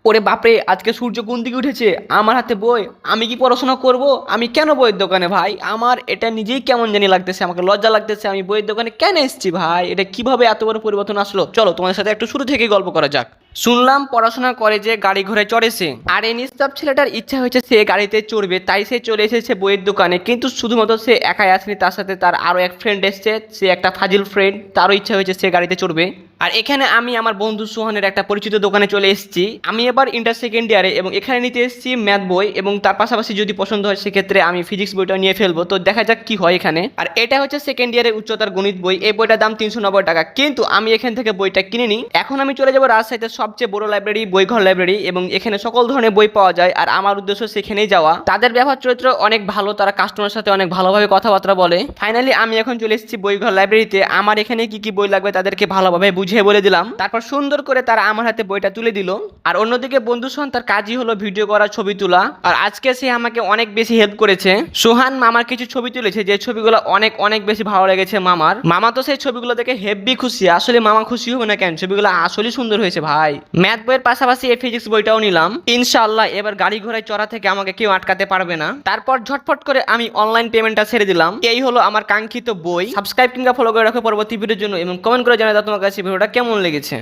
ওরে বাপরে, আজকে সূর্য কোন দিকে উঠেছে? আমার হাতে বই, আমি কি পড়াশোনা করব? আমি কেন বইয়ের দোকানে ভাই? আমার এটা নিজেই কেমন জানি লাগতেছে, আমাকে লজ্জা লাগতেছে। আমি বইয়ের দোকানে কেন এসেছি ভাই? এটা কিভাবে এত বড় পরিবর্তন আসলো? চলো তোমাদের সাথে একটু শুরু থেকেই গল্প করা যাক। শুনলাম পড়াশোনা করে যে গাড়ি ঘোড়ে চড়েছে, আর এই নিষ্পাপ ছেলেটার ইচ্ছা হয়েছে সে গাড়িতে চড়বে, তাই সে চলে এসেছে বইয়ের দোকানে। কিন্তু শুধুমাত্র সে একাই আসেনি, তার সাথে তার আরো এক ফ্রেন্ড এসছে, সে একটা ফাজিল ফ্রেন্ড, তারও ইচ্ছা হয়েছে সে গাড়িতে চড়বে। আর এখানে আমি আমার বন্ধু সোহানের একটা পরিচিত দোকানে চলে এসেছি। আমি এবার ইন্টার সেকেন্ড ইয়ারে এবং এখানে নিতে এসেছি ম্যাথ বই, এবং তার পাশাপাশি যদি পছন্দ হয় সেক্ষেত্রে আমি ফিজিক্স বইটা নিয়ে ফেলবো। তো দেখা যাক কি হয় এখানে। আর এটা হচ্ছে সেকেন্ড ইয়ারের উচ্চতার গণিত বই। এই বইটার দাম 390 টাকা, কিন্তু আমি এখান থেকে বইটা কিনে নিই। এখন আমি চলে যাবো রাজশাহীতে সবচেয়ে বড় লাইব্রেরি, বইঘর লাইব্রেরি, এবং এখানে সকল ধরনের বই পাওয়া যায়। আর আমার উদ্দেশ্য সেখানেই যাওয়া। তাদের ব্যবহার চরিত্র অনেক ভালো, তারা কাস্টমারের সাথে অনেক ভালোভাবে কথাবার্তা বলে। ফাইনালি আমি এখন চলে এসেছি বইঘর লাইব্রেরিতে। আমার এখানে কি কি বই লাগবে তাদেরকে ভালোভাবে বুঝিয়ে বলে দিলাম, তারপর সুন্দর করে তারা আমার হাতে বইটা তুলে দিল। আর অন্যদিকে বন্ধু সোহান, তার কাজই হলো ভিডিও করা, ছবি তোলা। আর আজকে সে আমাকে অনেক বেশি হেল্প করেছে। সোহান মামার কিছু ছবি তুলেছে, যে ছবিগুলো অনেক অনেক বেশি ভালো লেগেছে মামার। মামা তো সেই ছবিগুলো দেখে হেব্বি খুশি। আসলে মামা খুশি হবে না কেন? ছবিগুলো আসলে সুন্দর হয়েছে ভাই। ম্যাথ বইয়ের পাশাপাশি এই ফিজিক্স বইটাও নিলাম। ইনশাআল্লাহ এবার গাড়ি ঘোড়ায় চড়া থেকে আমাকে কেউ আটকাতে পারবে না। তারপর ঝটফট করে আমি অনলাইন পেমেন্টটা ছেড়ে দিলাম। এই হলো আমার কাঙ্ক্ষিত বই। সাবস্ক্রাইব কিংবা ফলো করে রাখো পরবর্তী ভিডিওর জন্য, এবং কমেন্ট করে জানাই দাও তোমার কাছে ভিডিওটা কেমন লেগেছে।